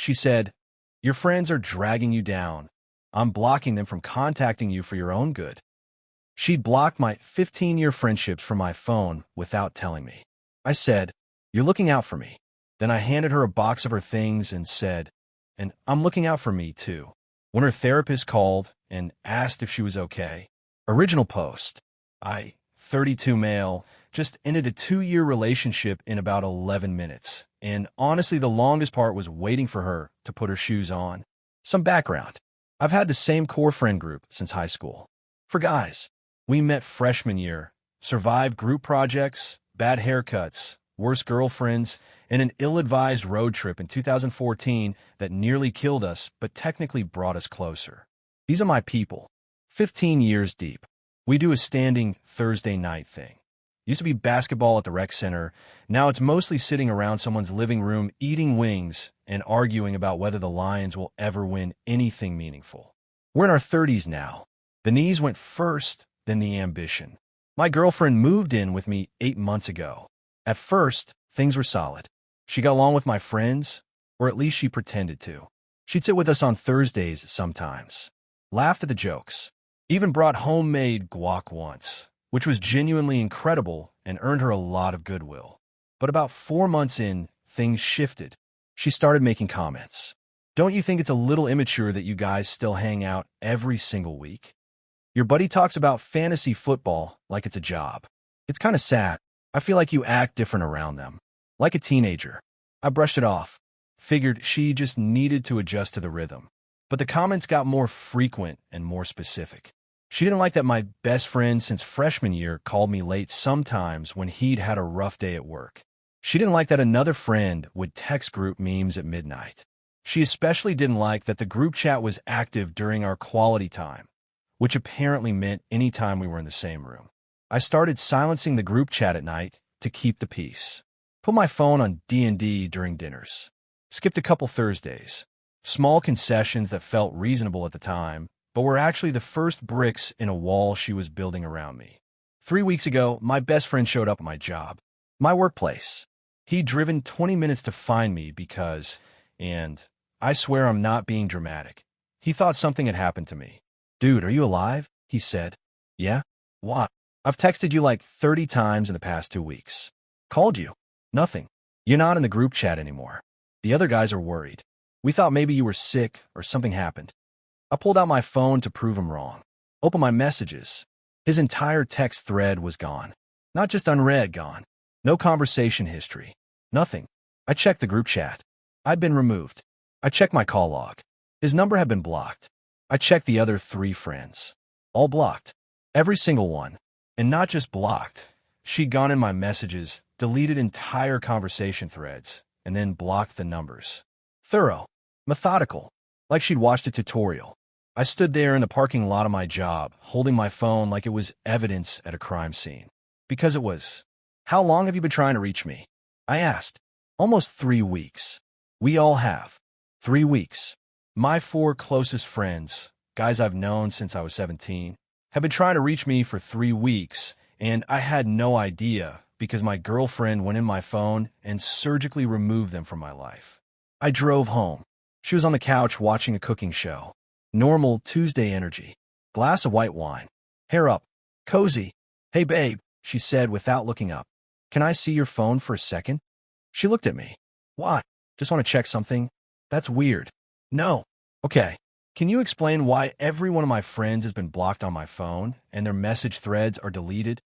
She said, "Your friends are dragging you down. I'm blocking them from contacting you for your own good." She'd blocked my 15-year friendships from my phone without telling me. I said, "You're looking out for me." Then I handed her a box of her things and said, "And I'm looking out for me, too." When her therapist called and asked if she was okay. Original post. 32 male, just ended a 2-year relationship in about 11 minutes. And honestly, the longest part was waiting for her to put her shoes on. Some background. I've had the same core friend group since high school. For guys, we met freshman year, survived group projects, bad haircuts, worse girlfriends, and an ill-advised road trip in 2014 that nearly killed us but technically brought us closer. These are my people. 15 years deep. We do a standing Thursday night thing. Used to be basketball at the rec center. Now it's mostly sitting around someone's living room eating wings and arguing about whether the Lions will ever win anything meaningful. We're in our 30s now. The knees went first, then the ambition. My girlfriend moved in with me 8 months ago. At first, things were solid. She got along with my friends, or at least she pretended to. She'd sit with us on Thursdays sometimes, laughed at the jokes, even brought homemade guac once, which was genuinely incredible and earned her a lot of goodwill. But about 4 months in, things shifted. She started making comments. "Don't you think it's a little immature that you guys still hang out every single week? Your buddy talks about fantasy football like it's a job. It's kind of sad. I feel like you act different around them. Like a teenager." I brushed it off. Figured she just needed to adjust to the rhythm. But the comments got more frequent and more specific. She didn't like that my best friend since freshman year called me late sometimes when he'd had a rough day at work. She didn't like that another friend would text group memes at midnight. She especially didn't like that the group chat was active during our quality time, which apparently meant any time we were in the same room. I started silencing the group chat at night to keep the peace. Put my phone on D&D during dinners. Skipped a couple Thursdays. Small concessions that felt reasonable at the time, but were actually the first bricks in a wall she was building around me. 3 weeks ago, my best friend showed up at my job, my workplace. He'd driven 20 minutes to find me because, and I swear I'm not being dramatic, he thought something had happened to me. "Dude, are you alive?" he said. "Yeah? What?" "I've texted you like 30 times in the past 2 weeks. Called you. Nothing. You're not in the group chat anymore. The other guys are worried. We thought maybe you were sick or something happened." I pulled out my phone to prove him wrong. Opened my messages. His entire text thread was gone. Not just unread, gone. No conversation history. Nothing. I checked the group chat. I'd been removed. I checked my call log. His number had been blocked. I checked the other 3 friends. All blocked. Every single one. And not just blocked. She'd gone in my messages, deleted entire conversation threads, and then blocked the numbers. Thorough. Methodical. Like she'd watched a tutorial. I stood there in the parking lot of my job, holding my phone like it was evidence at a crime scene. Because it was. "How long have you been trying to reach me?" I asked. "Almost 3 weeks. We all have. 3 weeks. My 4 closest friends, guys I've known since I was 17, have been trying to reach me for 3 weeks, and I had no idea because my girlfriend went in my phone and surgically removed them from my life." I drove home. She was on the couch watching a cooking show. Normal Tuesday energy. Glass of white wine. Hair up. Cozy. "Hey, babe," she said without looking up. "Can I see your phone for a second?" She looked at me. "What? Just want to check something? That's weird." "No." "Okay. Can you explain why every one of my friends has been blocked on my phone and their message threads are deleted?"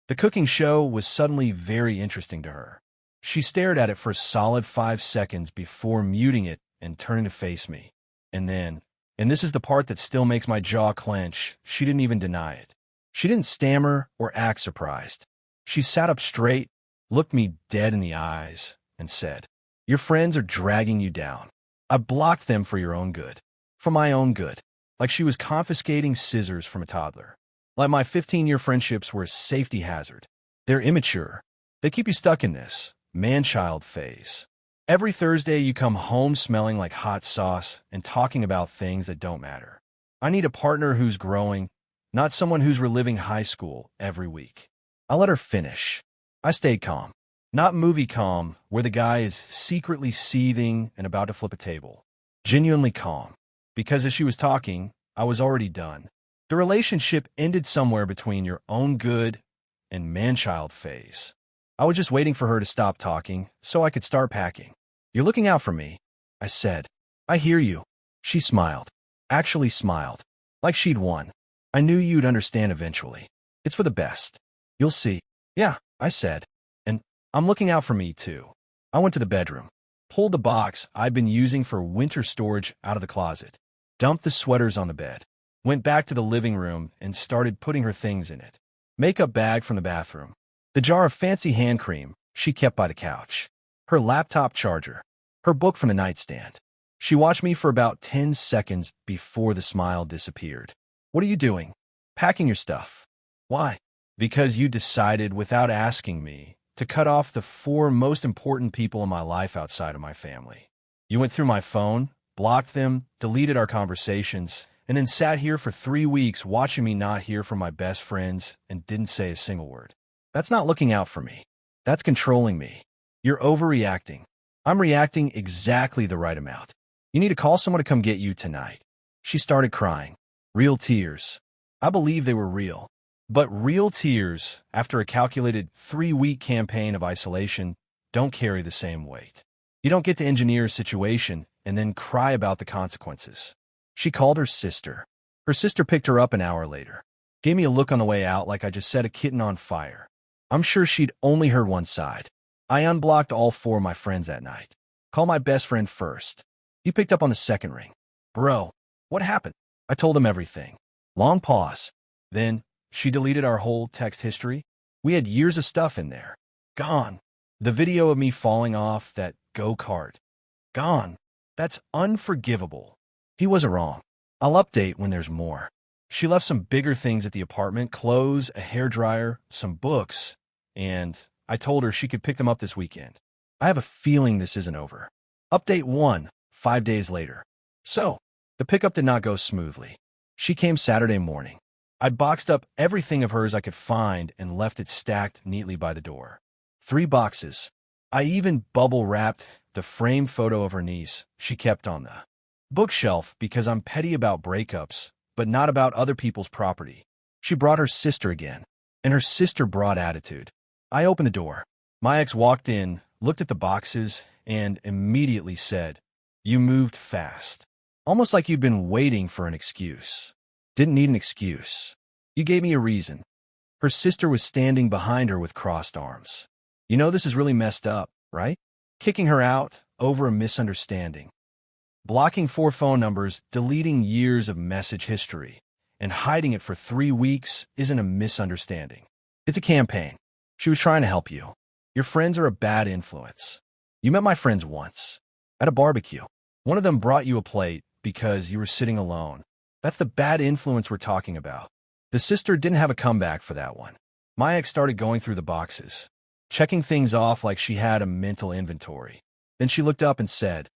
The cooking show was suddenly very interesting to her. She stared at it for a solid 5 seconds before muting it and turning to face me. And then, and this is the part that still makes my jaw clench, she didn't even deny it. She didn't stammer or act surprised. She sat up straight, looked me dead in the eyes, and said, "Your friends are dragging you down. I blocked them for your own good. For my own good." Like she was confiscating scissors from a toddler. Like my 15-year friendships were a safety hazard. They're immature. They keep you stuck in this man-child phase. Every Thursday you come home smelling like hot sauce and talking about things that don't matter. I need a partner who's growing, not someone who's reliving high school every week. I let her finish. I stayed calm. Not movie calm, where the guy is secretly seething and about to flip a table. Genuinely calm. Because as she was talking, I was already done. The relationship ended somewhere between your own good and man-child phase. I was just waiting for her to stop talking so I could start packing. "You're looking out for me," I said. "I hear you." She smiled. Actually smiled. Like she'd won. "I knew you'd understand eventually. It's for the best. You'll see." "Yeah," I said. "And I'm looking out for me, too." I went to the bedroom, pulled the box I'd been using for winter storage out of the closet, dumped the sweaters on the bed, went back to the living room and started putting her things in it. Makeup bag from the bathroom, the jar of fancy hand cream she kept by the couch, her laptop charger, her book from the nightstand. She watched me for about 10 seconds before the smile disappeared. "What are you doing?" "Packing your stuff." "Why?" "Because you decided, without asking me, to cut off the 4 most important people in my life outside of my family. You went through my phone, blocked them, deleted our conversations, and then sat here for 3 weeks watching me not hear from my best friends and didn't say a single word. That's not looking out for me. That's controlling me. You're overreacting." "I'm reacting exactly the right amount. You need to call someone to come get you tonight." She started crying. Real tears. I believe they were real. But real tears, after a calculated 3-week campaign of isolation, don't carry the same weight. You don't get to engineer a situation and then cry about the consequences. She called her sister. Her sister picked her up an hour later. Gave me a look on the way out like I just set a kitten on fire. I'm sure she'd only heard one side. I unblocked all 4 of my friends that night. Called my best friend first. He picked up on the second ring. "Bro, what happened?" I told him everything. Long pause. Then, she deleted our whole text history. We had years of stuff in there. Gone. The video of me falling off that go-kart. Gone. That's unforgivable. He wasn't wrong. I'll update when there's more. She left some bigger things at the apartment, clothes, a hairdryer, some books, and I told her she could pick them up this weekend. I have a feeling this isn't over. Update 1, 5 days later. So, the pickup did not go smoothly. She came Saturday morning. I'd boxed up everything of hers I could find and left it stacked neatly by the door. 3 boxes. I even bubble-wrapped the framed photo of her niece she kept on the bookshelf because I'm petty about breakups, but not about other people's property. She brought her sister again, and her sister brought attitude. I opened the door. My ex walked in, looked at the boxes, and immediately said, "You moved fast." Almost like you'd been waiting for an excuse. Didn't need an excuse. You gave me a reason. Her sister was standing behind her with crossed arms. "You know this is really messed up, right?" Kicking her out over a misunderstanding. Blocking 4 phone numbers, deleting years of message history, and hiding it for 3 weeks isn't a misunderstanding. It's a campaign. She was trying to help you. Your friends are a bad influence. You met my friends once. At a barbecue. One of them brought you a plate because you were sitting alone. That's the bad influence we're talking about. The sister didn't have a comeback for that one. My ex started going through the boxes, checking things off like she had a mental inventory. Then she looked up and said,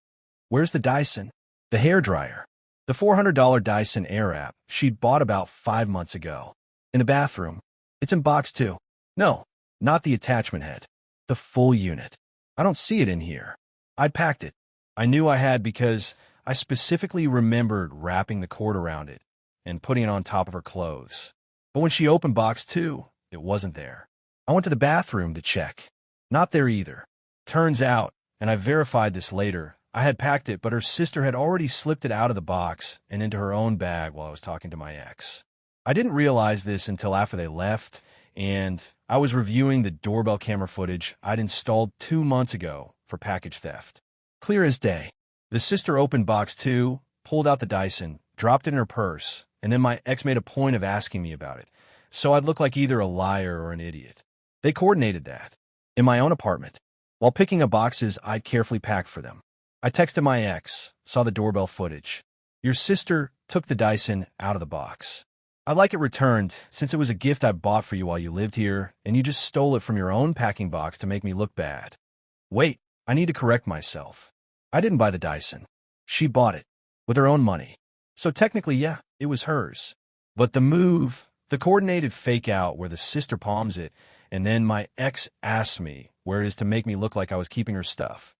"Where's the Dyson?" The hairdryer. The $400 Dyson Airwrap she'd bought about 5 months ago. "In the bathroom. It's in box 2. "No, not the attachment head. The full unit. "I don't see it in here." I'd packed it. I knew I had because I specifically remembered wrapping the cord around it and putting it on top of her clothes. But when she opened box 2, it wasn't there. I went to the bathroom to check. Not there either. Turns out, and I verified this later, I had packed it, but her sister had already slipped it out of the box and into her own bag while I was talking to my ex. I didn't realize this until after they left, and I was reviewing the doorbell camera footage I'd installed 2 months ago for package theft. Clear as day. The sister opened box 2, pulled out the Dyson, dropped it in her purse, and then my ex made a point of asking me about it, so I'd look like either a liar or an idiot. They coordinated that. In my own apartment. While picking up boxes I'd carefully packed for them. I texted my ex, saw the doorbell footage. "Your sister took the Dyson out of the box. I'd like it returned since it was a gift I bought for you while you lived here, and you just stole it from your own packing box to make me look bad." Wait, I need to correct myself. I didn't buy the Dyson. She bought it. With her own money. So technically, yeah, it was hers. But the move, the coordinated fake out where the sister palms it, and then my ex asks me where it is to make me look like I was keeping her stuff.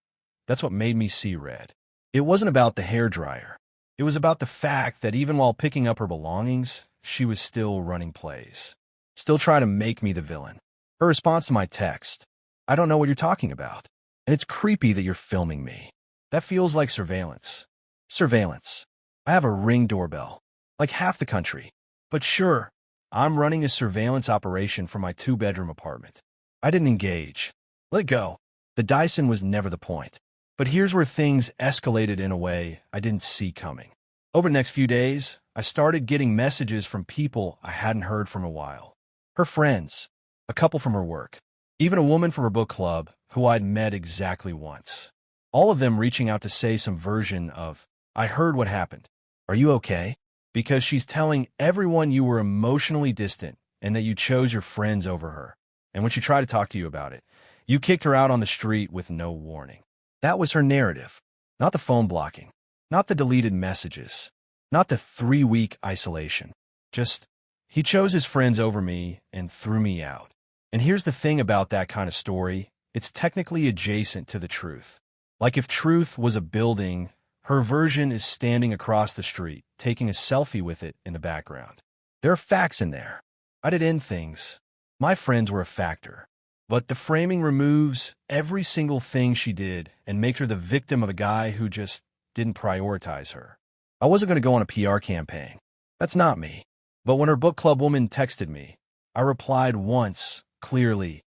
That's what made me see red. It wasn't about the hairdryer. It was about the fact that even while picking up her belongings, she was still running plays. Still trying to make me the villain. Her response to my text, "I don't know what you're talking about. And it's creepy that you're filming me. That feels like surveillance." Surveillance. I have a Ring doorbell. Like half the country. But sure, I'm running a surveillance operation for my 2-bedroom apartment. I didn't engage. Let go. The Dyson was never the point. But here's where things escalated in a way I didn't see coming. Over the next few days, I started getting messages from people I hadn't heard from a while. Her friends, a couple from her work, even a woman from her book club who I'd met exactly once. All of them reaching out to say some version of, "I heard what happened. Are you okay?" Because she's telling everyone you were emotionally distant and that you chose your friends over her. And when she tried to talk to you about it, you kicked her out on the street with no warning. That was her narrative. Not the phone blocking. Not the deleted messages. Not the 3-week isolation. Just, he chose his friends over me and threw me out. And here's the thing about that kind of story. It's technically adjacent to the truth. Like if truth was a building, her version is standing across the street, taking a selfie with it in the background. There are facts in there. I did end things. My friends were a factor. But the framing removes every single thing she did and makes her the victim of a guy who just didn't prioritize her. I wasn't going to go on a PR campaign. That's not me. But when her book club woman texted me, I replied once, clearly,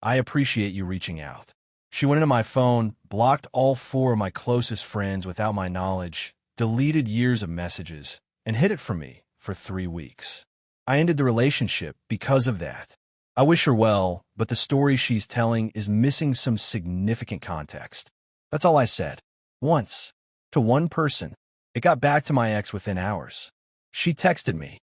"I appreciate you reaching out." She went into my phone, blocked all 4 of my closest friends without my knowledge, deleted years of messages, and hid it from me for 3 weeks. I ended the relationship because of that. I wish her well, but the story she's telling is missing some significant context. That's all I said. Once. To one person. It got back to my ex within hours. She texted me,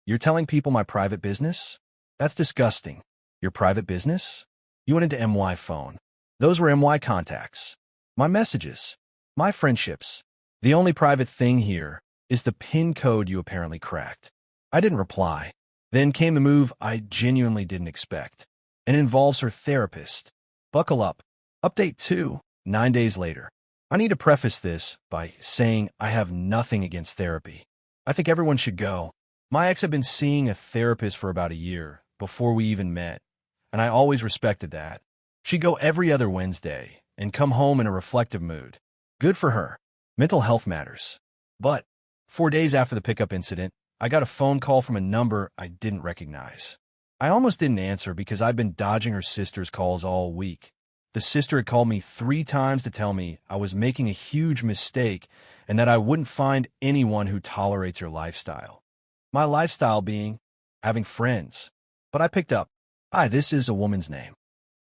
"You're telling people my private business? That's disgusting. Your private business?" You went into MY phone. Those were MY contacts. My messages. My friendships. The only private thing here is the PIN code you apparently cracked. I didn't reply. Then came the move I genuinely didn't expect. And it involves her therapist. Buckle up. Update 2, 9 days later. I need to preface this by saying I have nothing against therapy. I think everyone should go. My ex had been seeing a therapist for about a year before we even met, and I always respected that. She'd go every other Wednesday and come home in a reflective mood. Good for her. Mental health matters. But 4 days after the pickup incident, I got a phone call from a number I didn't recognize. I almost didn't answer because I'd been dodging her sister's calls all week. The sister had called me 3 times to tell me I was making a huge mistake and that I wouldn't find anyone who tolerates your lifestyle. My lifestyle being having friends. But I picked up. "Hi, this is a woman's name.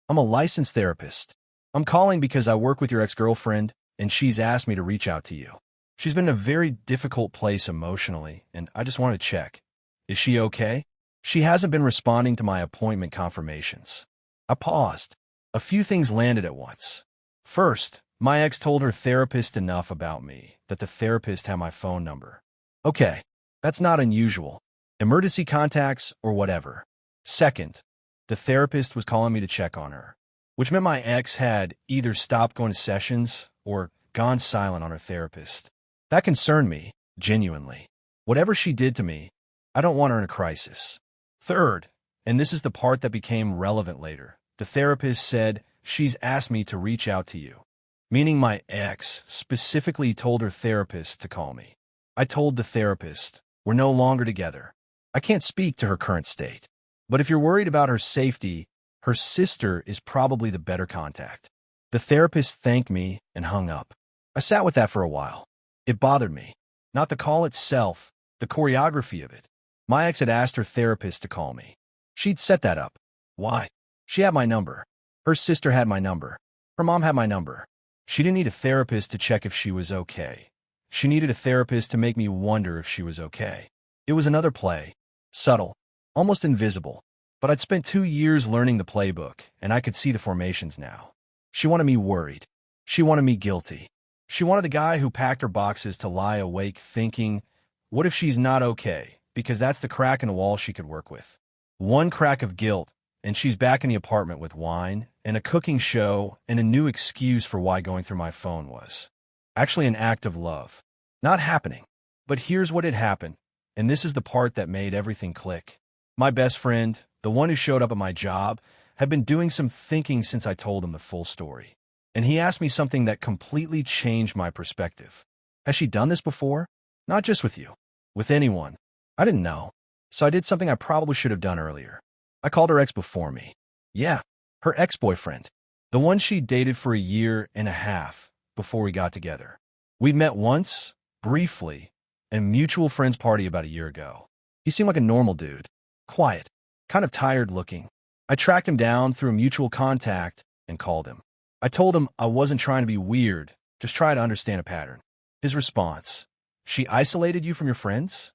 I'm a licensed therapist. I'm calling because I work with your ex-girlfriend and she's asked me to reach out to you. She's been in a very difficult place emotionally, and I just want to check. Is she okay? She hasn't been responding to my appointment confirmations." I paused. A few things landed at once. First, my ex told her therapist enough about me that the therapist had my phone number. Okay, that's not unusual. Emergency contacts or whatever. Second, the therapist was calling me to check on her, which meant my ex had either stopped going to sessions or gone silent on her therapist. That concerned me, genuinely. Whatever she did to me, I don't want her in a crisis. Third, and this is the part that became relevant later, the therapist said she's asked me to reach out to you, meaning my ex specifically told her therapist to call me. I told the therapist, we're no longer together. I can't speak to her current state. But if you're worried about her safety, her sister is probably the better contact. The therapist thanked me and hung up. I sat with that for a while. It bothered me. Not the call itself, the choreography of it. My ex had asked her therapist to call me. She'd set that up. Why? She had my number. Her sister had my number. Her mom had my number. She didn't need a therapist to check if she was okay. She needed a therapist to make me wonder if she was okay. It was another play. Subtle. Almost invisible. But I'd spent 2 years learning the playbook, and I could see the formations now. She wanted me worried. She wanted me guilty. She wanted the guy who packed her boxes to lie awake thinking, what if she's not okay? Because that's the crack in the wall she could work with. One crack of guilt, and she's back in the apartment with wine and a cooking show and a new excuse for why going through my phone was actually an act of love. Not happening. But here's what had happened, and this is the part that made everything click. My best friend, the one who showed up at my job, had been doing some thinking since I told him the full story. And he asked me something that completely changed my perspective. Has she done this before? Not just with you. With anyone. I didn't know. So I did something I probably should have done earlier. I called her ex before me. Yeah, her ex-boyfriend. The one she dated for a year and a half before we got together. We'd met once, briefly, at a mutual friend's party about a year ago. He seemed like a normal dude. Quiet. Kind of tired looking. I tracked him down through a mutual contact and called him. I told him I wasn't trying to be weird, just try to understand a pattern. His response: she isolated you from your friends?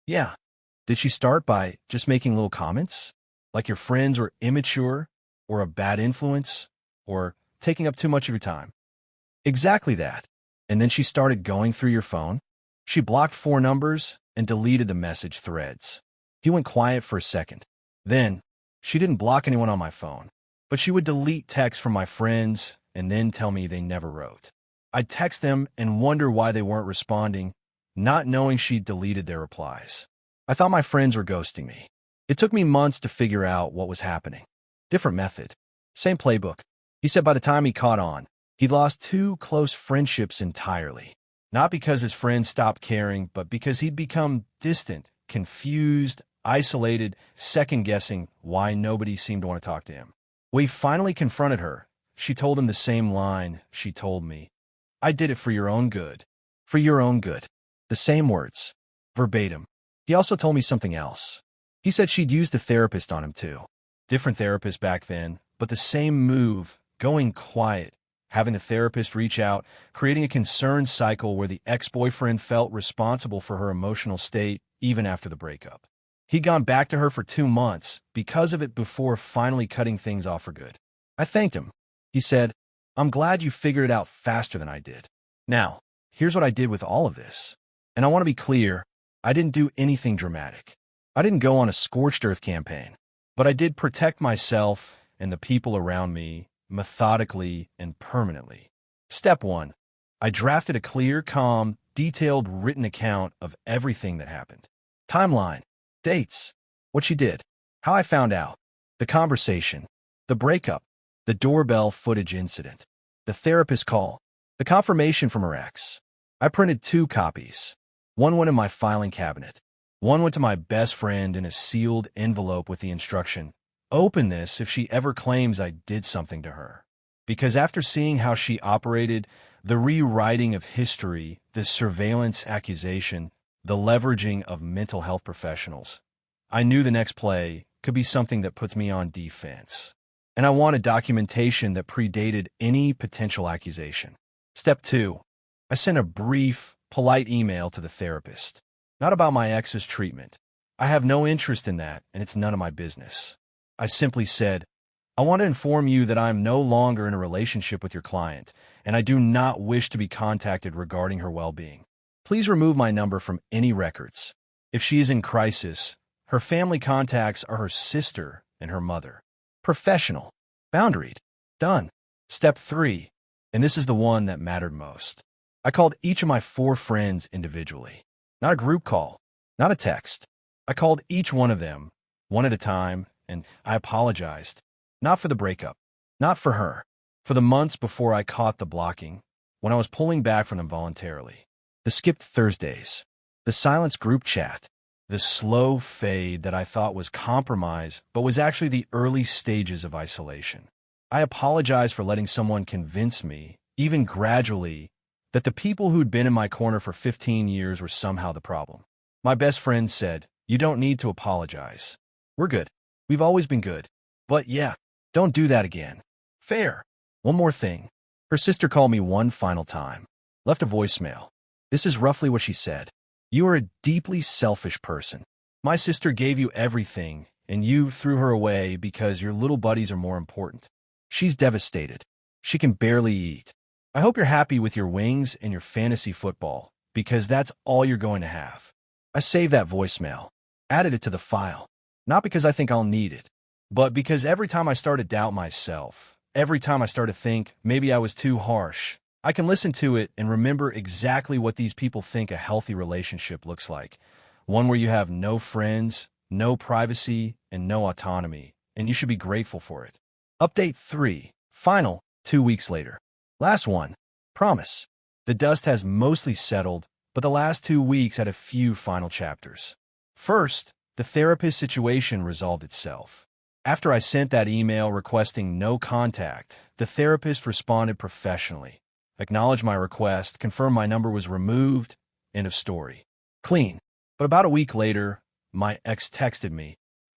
Yeah. Did she start by just making little comments? Like your friends were immature, or a bad influence, or taking up too much of your time? Exactly that. And then she started going through your phone? She blocked 4 numbers and deleted the message threads. He went quiet for a second. Then, she didn't block anyone on my phone, but she would delete texts from my friends and then tell me they never wrote. I'd text them and wonder why they weren't responding, not knowing she'd deleted their replies. I thought my friends were ghosting me. It took me months to figure out what was happening. Different method. Same playbook. He said by the time he caught on, he'd lost 2 close friendships entirely. Not because his friends stopped caring, but because he'd become distant, confused, isolated, second-guessing why nobody seemed to want to talk to him. When he finally confronted her, she told him the same line she told me. I did it for your own good. For your own good. The same words. Verbatim. He also told me something else. He said she'd used a therapist on him too. Different therapist back then, but the same move, going quiet, having the therapist reach out, creating a concern cycle where the ex-boyfriend felt responsible for her emotional state even after the breakup. He'd gone back to her for 2 months because of it before finally cutting things off for good. I thanked him. He said, I'm glad you figured it out faster than I did. Now, here's what I did with all of this. And I want to be clear, I didn't do anything dramatic. I didn't go on a scorched earth campaign, but I did protect myself and the people around me methodically and permanently. Step 1. I drafted a clear, calm, detailed written account of everything that happened. Timeline. Dates. What she did. How I found out. The conversation. The breakup. The doorbell footage incident. The therapist call. The confirmation from her ex. I printed 2 copies. One went in my filing cabinet. One went to my best friend in a sealed envelope with the instruction, open this if she ever claims I did something to her. Because after seeing how she operated, the rewriting of history, the surveillance accusation, the leveraging of mental health professionals, I knew the next play could be something that puts me on defense. And I wanted documentation that predated any potential accusation. Step 2. I sent a brief, polite email to the therapist. Not about my ex's treatment. I have no interest in that, and it's none of my business. I simply said, I want to inform you that I am no longer in a relationship with your client, and I do not wish to be contacted regarding her well-being. Please remove my number from any records. If she is in crisis, her family contacts are her sister and her mother. Professional. Boundaried. Done. Step 3, and this is the one that mattered most. I called each of my 4 friends individually. Not a group call, not a text. I called each one of them, one at a time, and I apologized. Not for the breakup, not for her, for the months before I caught the blocking, when I was pulling back from them voluntarily. The skipped Thursdays, the silence group chat, the slow fade that I thought was compromise, but was actually the early stages of isolation. I apologized for letting someone convince me, even gradually, that the people who'd been in my corner for 15 years were somehow the problem. My best friend said, you don't need to apologize. We're good. We've always been good. But yeah, don't do that again. Fair. One more thing. Her sister called me one final time. Left a voicemail. This is roughly what she said. You are a deeply selfish person. My sister gave you everything, and you threw her away because your little buddies are more important. She's devastated. She can barely eat. I hope you're happy with your wings and your fantasy football, because that's all you're going to have. I saved that voicemail, added it to the file, not because I think I'll need it, but because every time I start to doubt myself, every time I start to think maybe I was too harsh, I can listen to it and remember exactly what these people think a healthy relationship looks like. One where you have no friends, no privacy, and no autonomy, and you should be grateful for it. Update 3. Final, 2 weeks later. Last one. Promise. The dust has mostly settled, but the last 2 weeks had a few final chapters. First, the therapist situation resolved itself. After I sent that email requesting no contact, the therapist responded professionally, acknowledged my request, confirmed my number was removed, end of story. Clean. But about a week later, my ex texted me,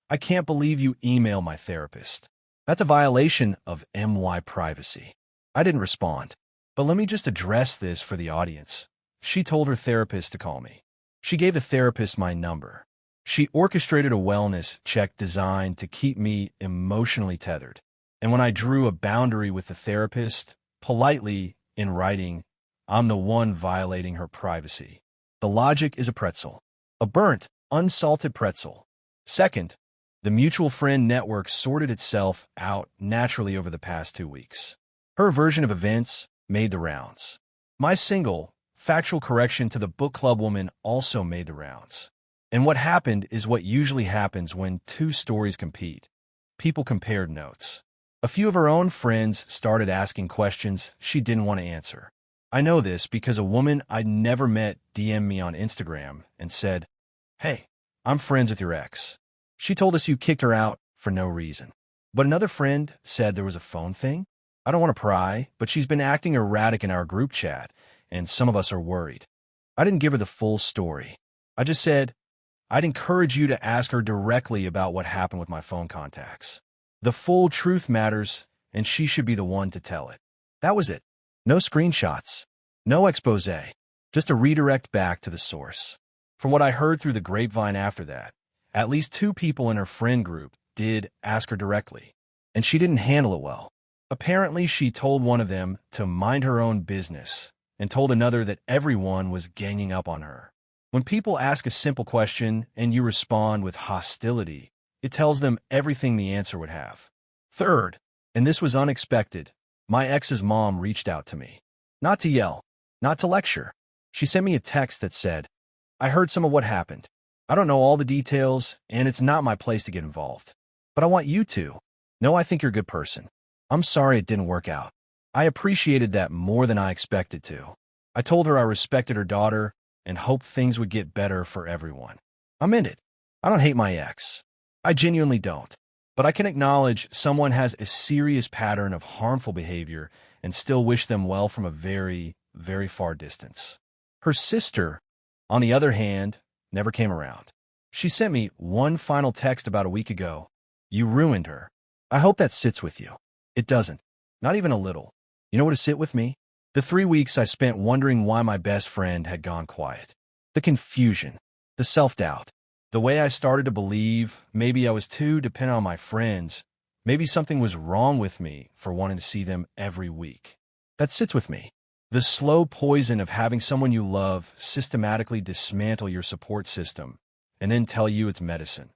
"I can't believe you emailed my therapist. That's a violation of MY privacy." I didn't respond. But let me just address this for the audience. She told her therapist to call me. She gave the therapist my number. She orchestrated a wellness check designed to keep me emotionally tethered. And when I drew a boundary with the therapist, politely, in writing, I'm the one violating her privacy. The logic is a pretzel. A burnt, unsalted pretzel. Second, the mutual friend network sorted itself out naturally over the past 2 weeks. Her version of events made the rounds. My single, factual correction to the book club woman also made the rounds. And what happened is what usually happens when 2 stories compete. People compared notes. A few of her own friends started asking questions she didn't want to answer. I know this because a woman I'd never met DM'd me on Instagram and said, "Hey, I'm friends with your ex. She told us you kicked her out for no reason." But another friend said there was a phone thing. I don't want to pry, but she's been acting erratic in our group chat, and some of us are worried. I didn't give her the full story. I just said, I'd encourage you to ask her directly about what happened with my phone contacts. The full truth matters, and she should be the one to tell it. That was it. No screenshots. No expose. Just a redirect back to the source. From what I heard through the grapevine after that, at least 2 people in her friend group did ask her directly, and she didn't handle it well. Apparently, she told one of them to mind her own business and told another that everyone was ganging up on her. When people ask a simple question and you respond with hostility, it tells them everything the answer would have. Third, and this was unexpected, my ex's mom reached out to me. Not to yell, not to lecture. She sent me a text that said, "I heard some of what happened. I don't know all the details, and it's not my place to get involved. But I want you to know I think you're a good person. I'm sorry it didn't work out." I appreciated that more than I expected to. I told her I respected her daughter and hoped things would get better for everyone. I meant it. I don't hate my ex. I genuinely don't. But I can acknowledge someone has a serious pattern of harmful behavior and still wish them well from a very, very far distance. Her sister, on the other hand, never came around. She sent me one final text about a week ago. "You ruined her. I hope that sits with you." It doesn't. Not even a little. You know what to sit with me? The 3 weeks I spent wondering why my best friend had gone quiet. The confusion. The self-doubt. The way I started to believe maybe I was too dependent on my friends. Maybe something was wrong with me for wanting to see them every week. That sits with me. The slow poison of having someone you love systematically dismantle your support system and then tell you it's medicine.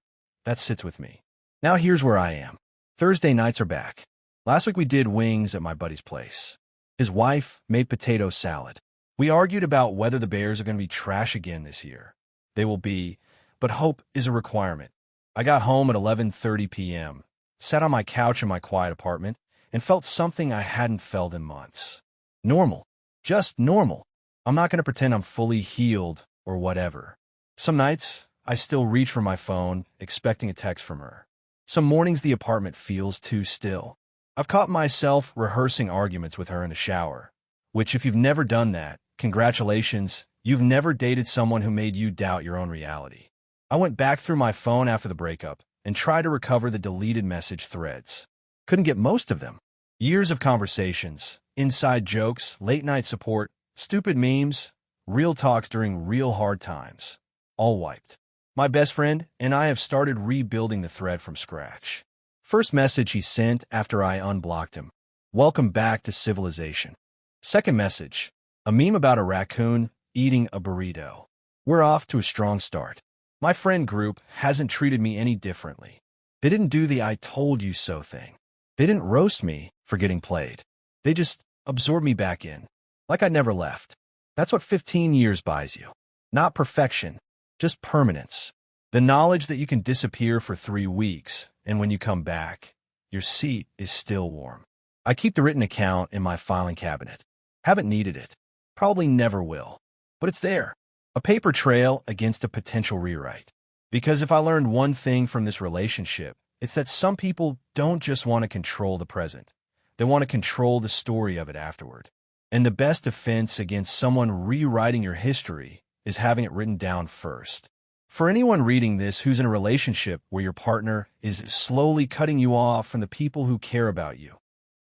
That sits with me. Now here's where I am. Thursday nights are back. Last week we did wings at my buddy's place. His wife made potato salad. We argued about whether the Bears are going to be trash again this year. They will be, but hope is a requirement. I got home at 11:30 p.m., sat on my couch in my quiet apartment, and felt something I hadn't felt in months. Normal. Just normal. I'm not going to pretend I'm fully healed or whatever. Some nights, I still reach for my phone, expecting a text from her. Some mornings the apartment feels too still. I've caught myself rehearsing arguments with her in the shower, which if you've never done that, congratulations, you've never dated someone who made you doubt your own reality. I went back through my phone after the breakup and tried to recover the deleted message threads. Couldn't get most of them. Years of conversations, inside jokes, late-night support, stupid memes, real talks during real hard times. All wiped. My best friend and I have started rebuilding the thread from scratch. First message he sent after I unblocked him. "Welcome back to civilization." Second message. A meme about a raccoon eating a burrito. We're off to a strong start. My friend group hasn't treated me any differently. They didn't do the "I told you so" thing. They didn't roast me. for getting played. They just absorb me back in, like I never left. That's what 15 years buys you. Not perfection, just permanence. The knowledge that you can disappear for 3 weeks, and when you come back, your seat is still warm. I keep the written account in my filing cabinet. Haven't needed it. Probably never will. But it's there. A paper trail against a potential rewrite. Because if I learned one thing from this relationship, it's that some people don't just want to control the present. They want to control the story of it afterward. And the best defense against someone rewriting your history is having it written down first. For anyone reading this who's in a relationship where your partner is slowly cutting you off from the people who care about you,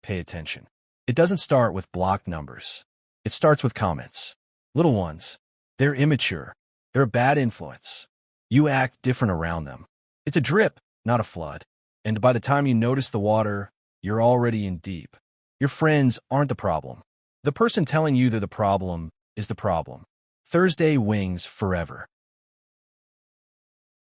pay attention. It doesn't start with blocked numbers. It starts with comments. Little ones. They're immature. They're a bad influence. You act different around them. It's a drip, not a flood. And by the time you notice the water, you're already in deep. Your friends aren't the problem. The person telling you they're the problem is the problem. Thursday wings forever.